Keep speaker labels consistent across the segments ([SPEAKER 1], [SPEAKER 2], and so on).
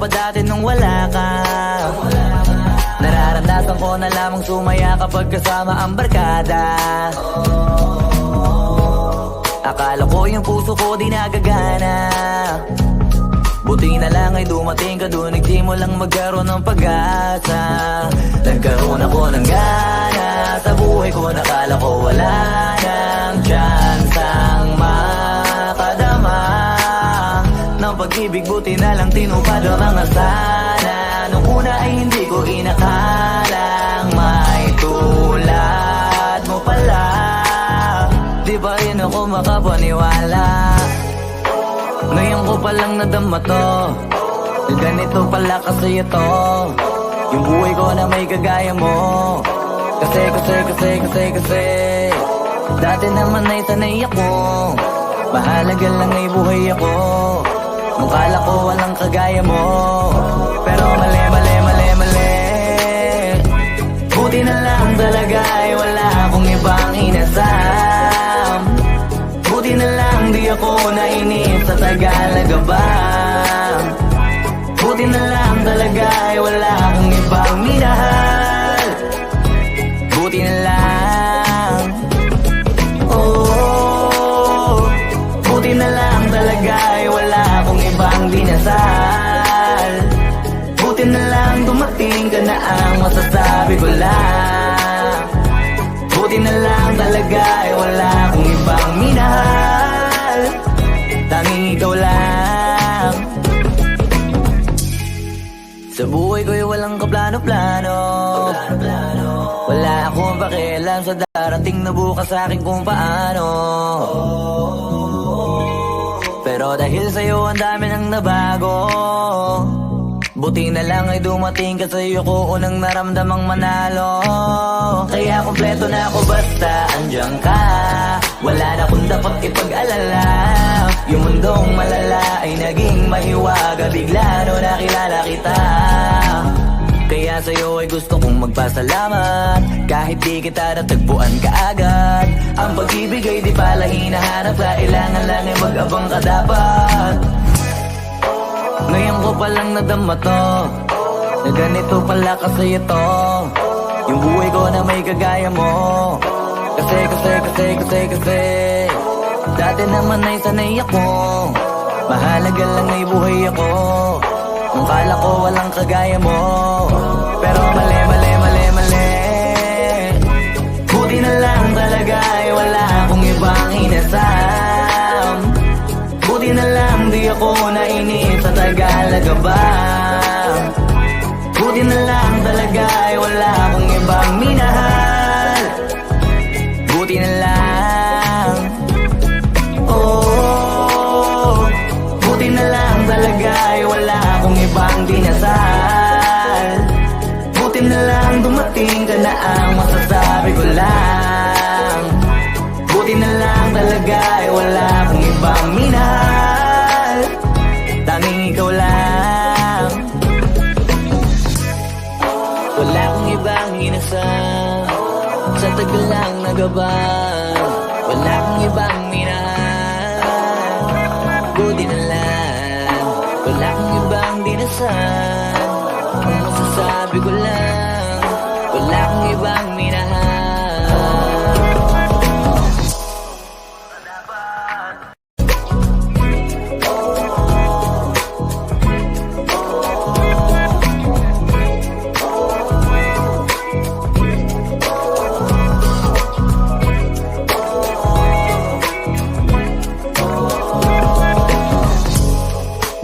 [SPEAKER 1] pa dati nung wala ka. Nararamdaman ko na lamang sumaya kapag kasama ang barkada. Akala ko yung puso ko di nagagana. Buti na lang ay dumating ka doon, nagsimulang magkaroon ng pag-asa. Nagkaroon ako ng gana sa buhay ko, nakala ko wala nang tsansang makadama ng pag-ibig. Buti na lang tinupad ang mga sana. Nung una ay hindi ko inakalang may tulad mo pala. Di ba rin ako makapaniwala? Ngayon ko palang nadama to, na ganito pala kasi ito, yung buhay ko na may kagaya mo. Kasi dati naman ay sanay ako, mahalaga lang ay buhay ako. Nung kala ko walang kagaya mo, pero mali. Buti na lang talaga ay wala akong ibang inasam. Buti na lang di ako nainip sa Tagalaga ba. Buti na lang talaga ay wala akong ibang minahal. Buti na lang, oh, buti na lang talaga ay wala akong ibang dinasal. Buti na lang dumating ka na ang masasabi ko lang. Buti na lang talaga ay wala akong ibang minahal. Tanging ikaw lang. Sa buhay ko'y walang kaplano-plano. Wala akong pakialam sa darating na bukas sa akin kung paano. Pero dahil sa'yo ang dami nang nabago. Buti na lang ay dumating ka, sa'yo ko unang naramdamang manalo. Kaya kompleto na ako basta andyan ka. Wala na kung dapat ipag-alala. Yung mundong malala ay naging mahiwaga bigla no nakilala kita. Kaya sa'yo ay gusto kong magpasalamat, kahit di kita natagpuan kaagad. Ang pag-ibig ay di pala hinahanap, kailangan lang ay mag-abang ka dapat. Ngayon ko palang nadama to, na ganito pala kasi ito, yung buhay ko na may kagaya mo. Kasi dati naman ay sanay ako, mahalaga lang ay buhay ako. Nung kala ko walang kagaya mo, pero mali. Buti na lang talaga ay wala akong ibang inasam. Buti na lang di ako nainip sa Tagalaga ba. Buti na lang talaga ay wala akong ibang minahal. Buti na lang, oh, buti na lang talaga ay wala akong ibang dinasal. Buti na lang dumating ka na ang masasabi ko lang. Buti na lang talaga ay wala akong ibang minahal. Tanging ikaw lang. Wala akong ibang inasal, sa tagal lang nagabang. Wala akong ibang minahal. Buti na lang, wala akong ibang dinasal. Ang masasabi ko lang, wala akong ibang minahal.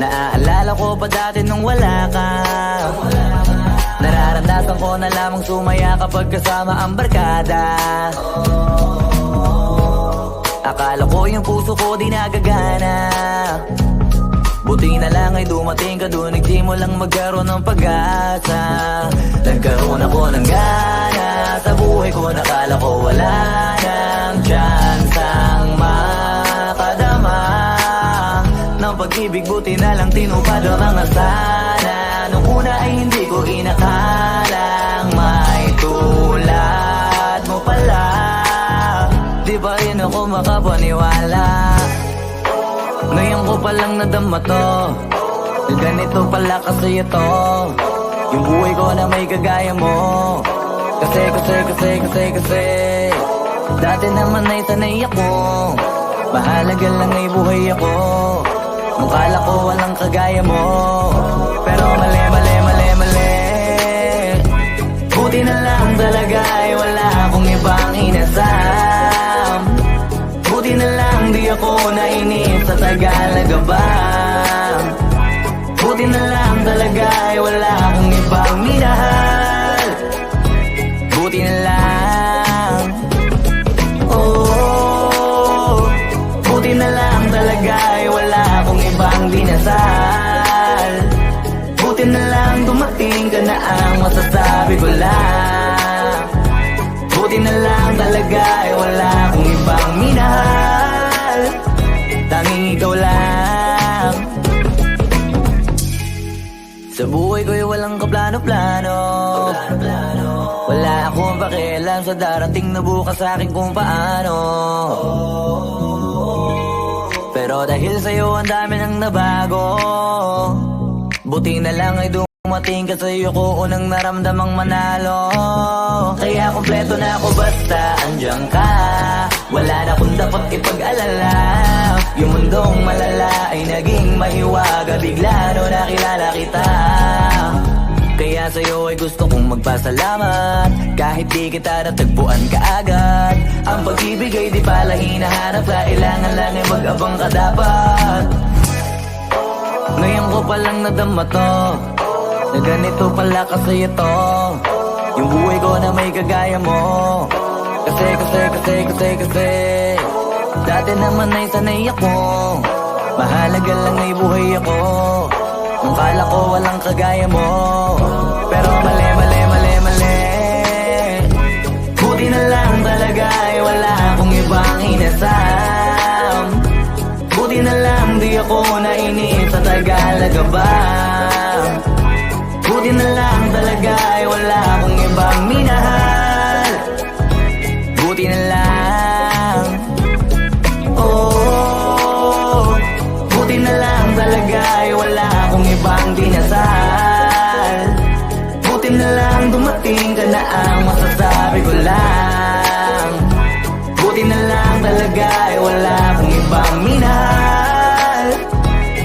[SPEAKER 1] Naaalala ko pa dati nung wala ka. Nararamdaman ko na lamang sumaya kapag kasama ang barkada. Akala ko yung puso ko di nagagana. Buti na lang ay dumating ka doon, nagsimulang magkaroon ng pag-asa. Nagkaroon ako ng gana sa buhay ko, nakala ko wala nang tsansang makadama ng pag-ibig. Buti na lang tinupad ang mga sana. Nung una ay hindi ko inakalang may tulad mo pala. Di ba rin ako makapaniwala? Ngayon ko palang nadama to, Ganito pala kasi ito, yung buhay ko na may kagaya mo. Kasi dati naman ay sanay ako, mahalaga lang ay buhay ako. Nung kala ko walang kagaya mo, pero mali. Buti na lang talaga ay wala akong ibang inasam. Buti na lang di ako nainip sa Tagalaga ba. Buti na lang talaga ay wala akong ibang minahal. Buti na lang, oh, buti na lang talaga ay wala akong ibang dinasal. Buti na lang dumating ka na ang masasabi ko lang. Buti na lang talaga ay wala akong ibang minahal. Tanging ikaw lang. Sa buhay ko'y walang kaplano-plano. Wala akong pakialam sa darating na bukas sa akin kung paano. Pero dahil sa'yo ang dami nang nabago, buti na lang ay dumating ka sa'yo ko unang naramdamang manalo. Kaya kompleto na ako basta andyan ka. Wala na kung dapat ipag-alala. Yung mundong malala ay naging mahiwaga bigla no nakilala kita. Kaya sa'yo ay gusto kong magpasalamat, kahit di kita natagpuan kaagad. Ang pag-ibig ay di pala hinahanap, kailangan lang ay mag-abang ka dapat. Ngayon ko palang nadama to, na ganito pala kasi ito, yung buhay ko na may kagaya mo. Kasi dati naman ay sanay ako, mahalaga lang ay buhay ako. Nung kala ko walang kagaya mo, pero mali. Buti na lang talaga ay wala akong ibang inasam. Buti na lang di ako nainip sa Tagalaga ba. Buti na lang talaga ay wala akong ibang minahal. Buti na lang, oh, buti na lang talaga ay wala akong ibang dinasal. Buti na lang dumating ka na ang masasabi ko lang. Buti na lang talaga ay wala akong ibang minahal.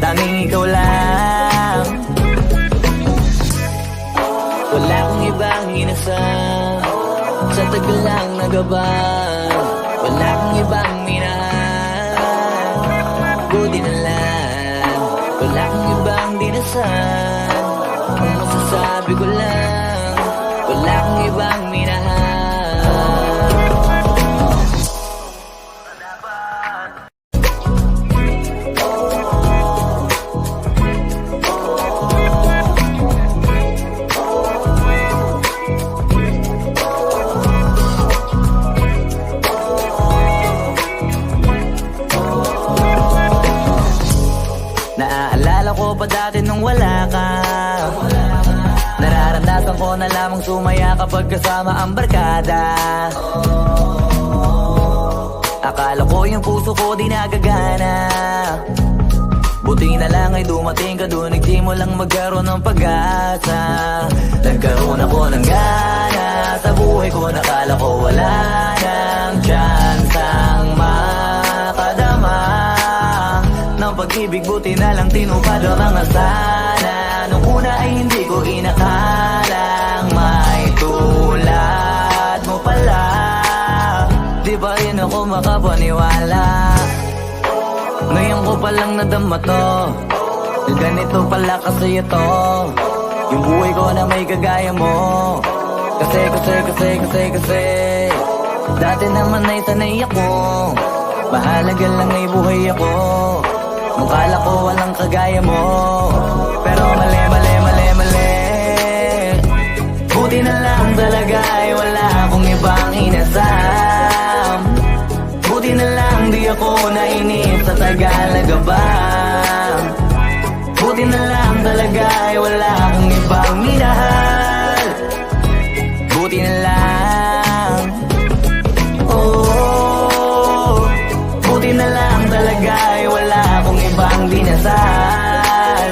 [SPEAKER 1] Tanging ikaw lang. Wala akong ibang inasal sa tagal lang nagabang. Wala akong ibang minahal. Buti na lang. Wala akong ibang dinasal. Ang masasabi ko lang, wala akong ibang minahal. Naaalala ko pa dati nung wala ka, nararanasan ko na lamang sumaya kapag kasama ang barkada. Akala ko yung puso ko di nagagana, buti na lang ay dumating ka doon, nagsimulang magkaroon ng pag-asa. Nagkaroon ako ng gana sa buhay ko, nakala ko wala nang chance ang makadama ng pag-ibig. Buti na lang tinupad ang mga sana. Nung una ay hindi ko inakalang may tulad mo pala. Di ba rin ako makapaniwala? Ngayon ko palang nadama to, na ganito pala kasi ito, yung buhay ko na may kagaya mo. Kasi dati naman ay sanay ako, mahalaga lang ay buhay ako. Nung kala ko walang kagaya mo, pero mali. Buti na lang talaga ay wala akong ibang inasam. Buti na lang di ako nainip sa Tagalaga ba. Buti na lang talaga ay wala akong ibang minahal. Buti na lang, oh, buti na lang talaga ay wala akong ibang dinasal.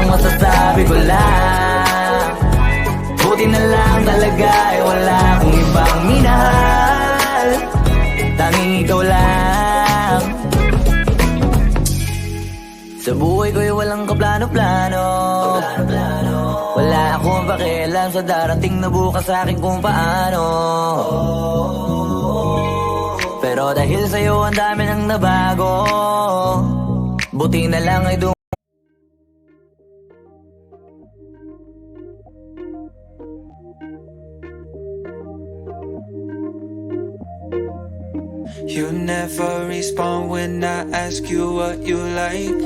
[SPEAKER 1] ang masasabi ko lang. Buti na lang talaga ay wala akong ibang minahal, tanging ikaw lang. Sa buhay ko'y walang kaplano-plano, wala akong pakialam sa darating na bukas sa akin kung paano. Pero dahil sa'yo ang dami nang nabago, buti na lang ay
[SPEAKER 2] You never respond when I ask you what you like.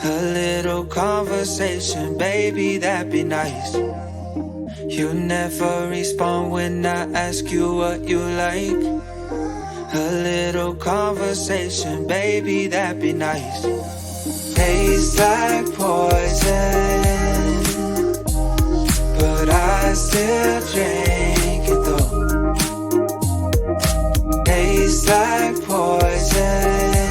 [SPEAKER 2] A little conversation, baby, that'd be nice. You never respond when I ask you what you like. A little conversation, baby, that'd be nice. Tastes like poison, but I still drink it though. Tastes like poison,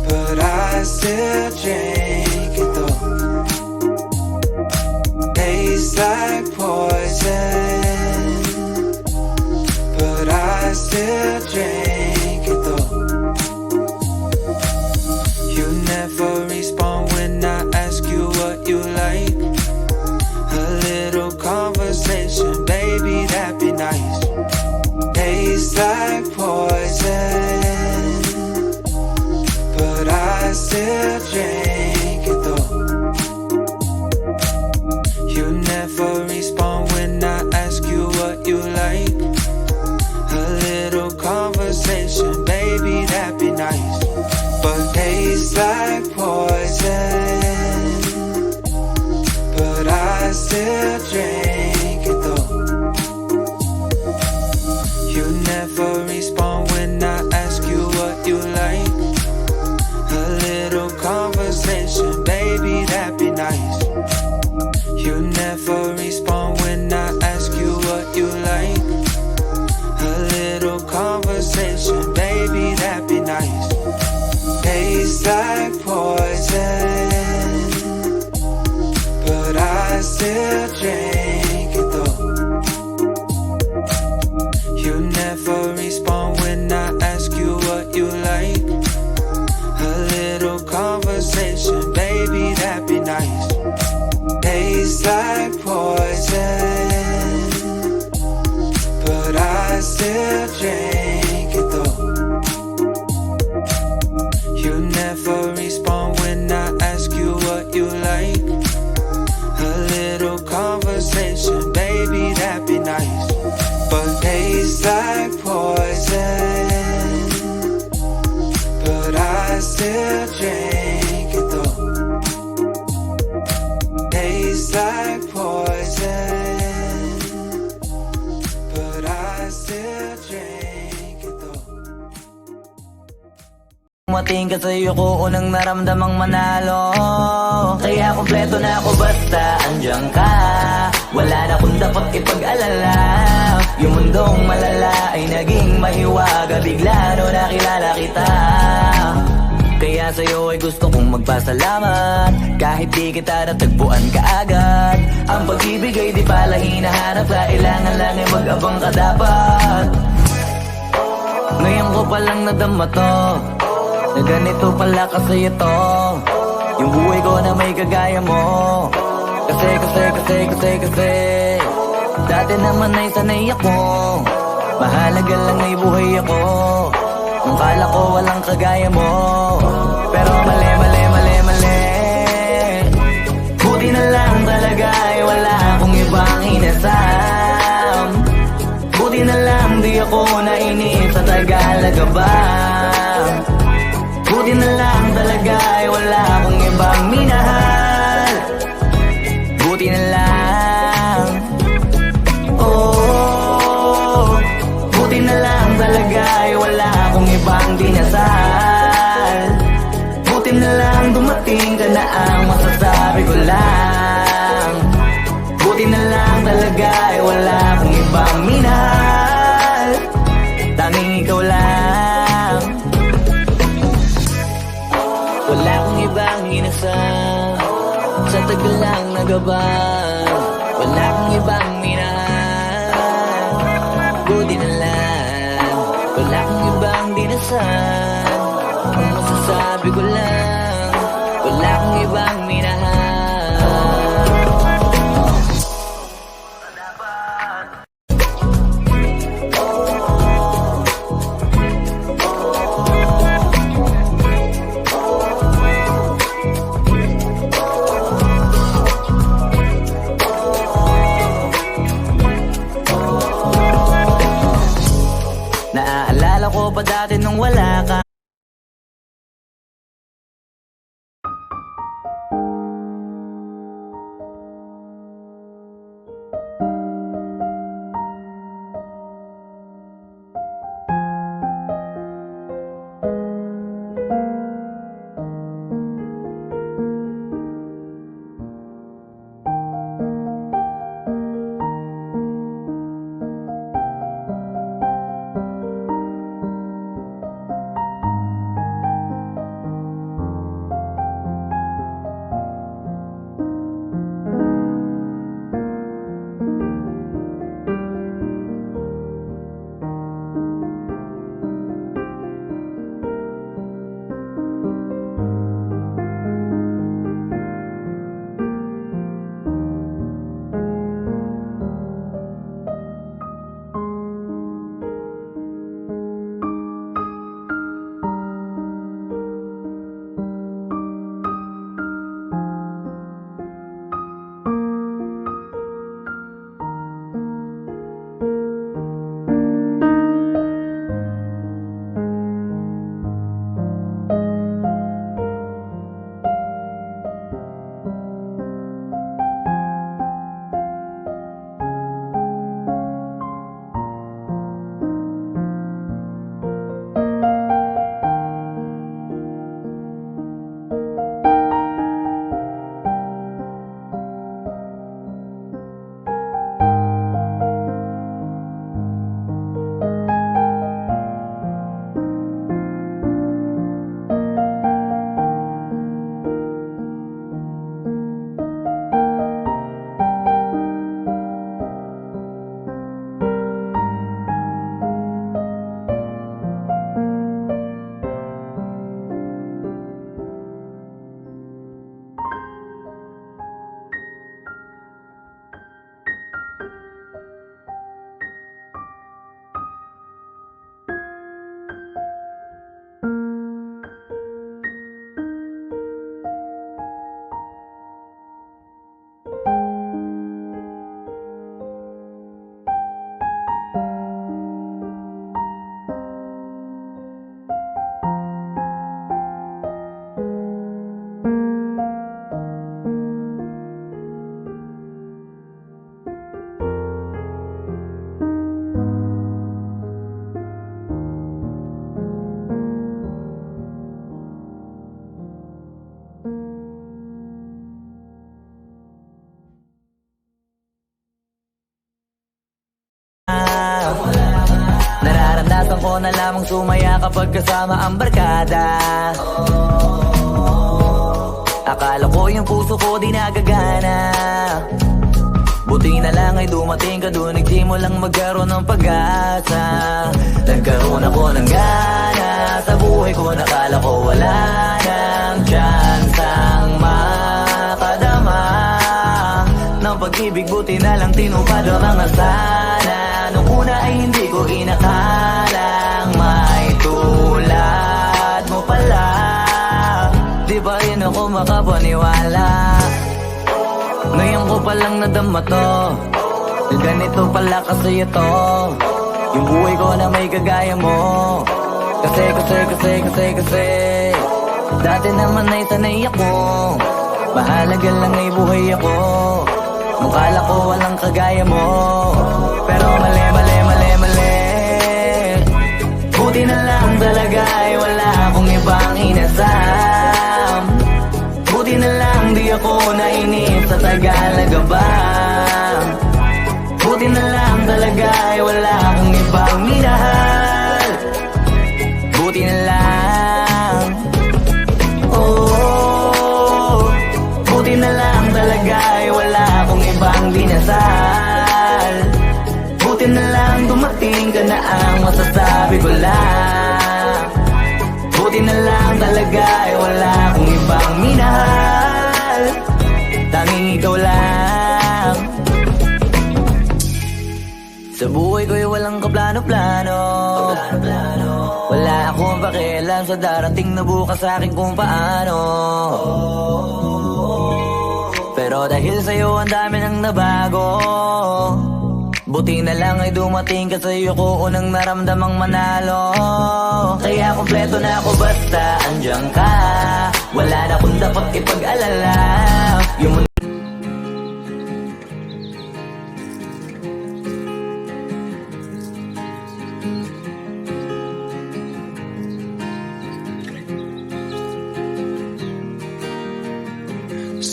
[SPEAKER 2] but I still drink it though. Tastes like poison, but I still drink it though. You never respond when I ask you what you like. A little conversation, baby, that'd be nice. Tastes like poison, but I still drink it though. You never respond when I ask you what you like. A little conversation, baby, that'd be nice. But tastes like poison, but I still drink it though. You never respond when I ask you what you like. A little conversation, baby, that'd be nice. You never respond when I ask you what you like. A little conversation, baby, that'd be nice. Tastes like poison, but I still drink it though. You never respond when I ask you what you like. A little conversation, baby, that'd be nice. Tastes like poison, but I still drink it though. You never respond when I ask you what you like. A little conversation, baby, that'd be nice. But tastes like poison, but I still drink it though. Tastes like poison, but I still drink it though.
[SPEAKER 1] Umating ka sa'yo ko unang naramdamang manalo, kaya kompleto na ako basta andyan ka. Wala na kung dapat ipag-alala. Yung mundong malala ay naging mahiwaga bigla no nakilala kita. Kaya sa'yo ay gusto kong magpasalamat, kahit di kita natagpuan kaagad. Ang pag-ibig ay di pala hinahanap, kailangan lang ay mag-abang ka dapat. Ngayon ko palang nadama to, na ganito pala kasi ito, yung buhay ko na may kagaya mo. Kasi dati naman ay sanay ako, mahalaga lang ay buhay ako. Nung kala ko walang kagaya mo, pero mali. Buti na lang talaga ay wala akong ibang inasam. Buti na lang di ako nainis sa Tagalaga ba. Buti na lang talaga ay wala akong ibang minahal. Buti na lang, oh, buti na lang talaga ay wala akong ibang dinasal. Buti na lang dumating ka na ang masasabi ko lang. Buti na lang talaga ay wala akong ibang minahal, tanging ikaw lang. Wala akong ibang inasal. talaga ba? Wala kang ibang minahal. Buti na lang, wala kang ibang dinasal. Ang masasabi ko lang, wala kang ibang minahal. Naaalala ko pa dati nung wala ka. Nararanasan ko na lamang sumaya kapag kasama ang barkada. Akala ko yung puso ko di nagagana. Buti na lang ay dumating ka doon, nagsimulang magkaroon ng pag-asa. Nagkaroon ako ng gana sa buhay ko, nakala ko wala nang tsansang makadama ng pag-ibig. Buti na lang tinupad ang mga sana. Nung una ay hindi ko inakalang may tulad mo pala. Di ba rin ako makapaniwala? Ngayon ko palang nadama to, na ganito pala kasi ito, yung buhay ko na may kagaya mo. Kasi dati naman ay sanay ako, mahalaga lang ay buhay ako. Nung kala ko walang kagaya mo, pero mali. Buti na lang talaga ay wala akong ibang inasam. Buti na lang di ako nainip sa Tagalaga ba. Buti na lang talaga ay wala akong ibang minahal. Buti na lang, oh, buti na lang talaga ay wala ikaw lang. Sa buhay ko'y walang kaplano-plano. Wala akong pakialam sa darating na bukas sa akin kung paano. Pero dahil sa'yo ang dami nang nabago. Buti na lang ay dumating ka sa'yo ko unang naramdamang manalo. Kaya kompleto na ako basta andyan ka. Wala na akong dapat ipag-alala. Yung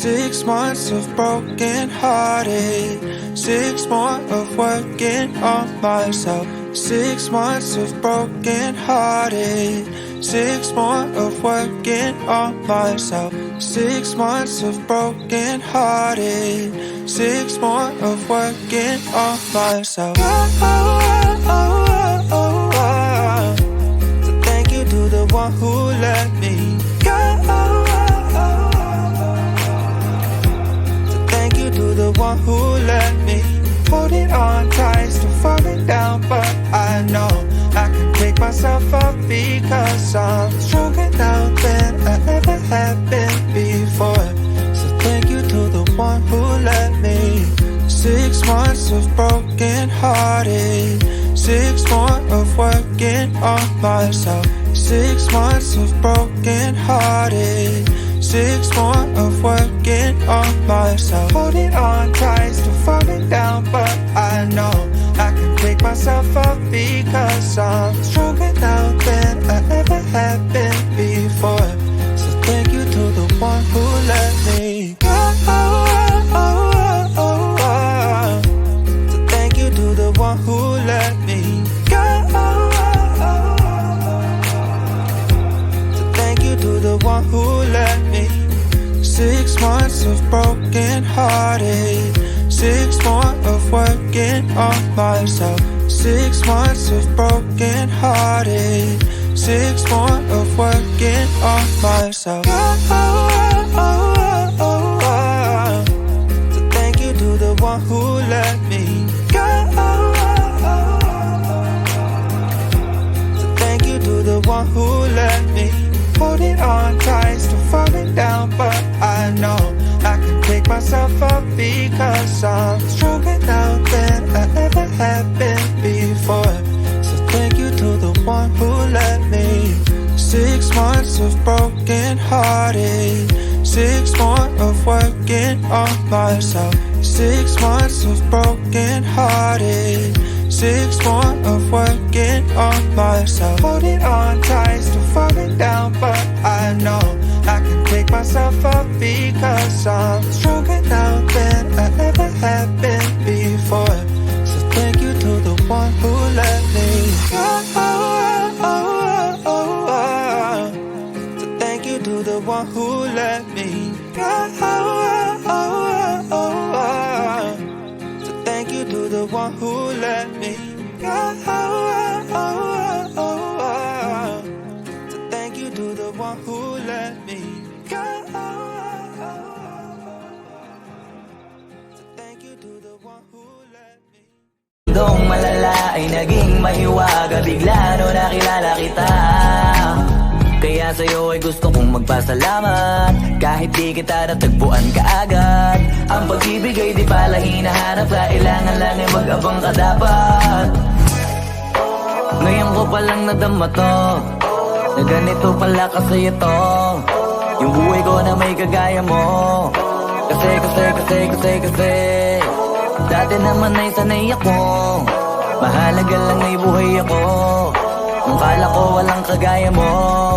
[SPEAKER 2] 6 months of broken hearted, 6 more of working on myself. 6 months of broken hearted, 6 more of working on myself. 6 months of broken hearted, 6 more of working on myself. So thank you to the one who let me go. To the one who let me holding on tight, still falling down, but I know I can pick myself up because I'm stronger now than I ever have been before. So thank you to the one who let me. 6 months of broken hearted, 6 more of working on myself. 6 months of broken hearted, 6 more of working on myself. Holding on tight, still falling down, but I know I can pick myself up because I'm stronger now than I ever have been before. So thank you to the one who let me go. So thank you to the one who let me go. So thank you to the one who let me. 6 months of broken hearted, 6 more of working on myself. 6 months of broken hearted, 6 more of working on myself. So thank you to the one who let me go. So thank you to the one who let me. Holding on tight, still falling down, but I know I can pick myself up because I'm stronger now than I ever have been before. So thank you to the one who let me. 6 months of broken hearted, 6 more of working on myself. 6 months of broken hearted, 6 more of working on myself. Holding on tight, still falling down, but I know I can pick myself up because I'm stronger now than I ever have been before. So thank you to the one who let me go. So thank you to the one who let me go. So thank you to the one who let me go. So thank you to the one who let me go. So thank you to the one who let me.
[SPEAKER 1] Dong malala ay naging mahiwaga bigla no nakilala kita. Kaya sa'yo ay gusto kong magpasalamat kahit di kita natagpuan kaagad. Ang pag-ibig ay di pala hinahanap, kailangan lang ay mag-abang ka dapat. Ngayon ko palang nadama to, na ganito pala kasi ito, yung buhay ko na may kagaya mo. Kasi dati naman ay sanay ako, mahalaga lang ay buhay ako. Ang kala ko walang kagaya mo.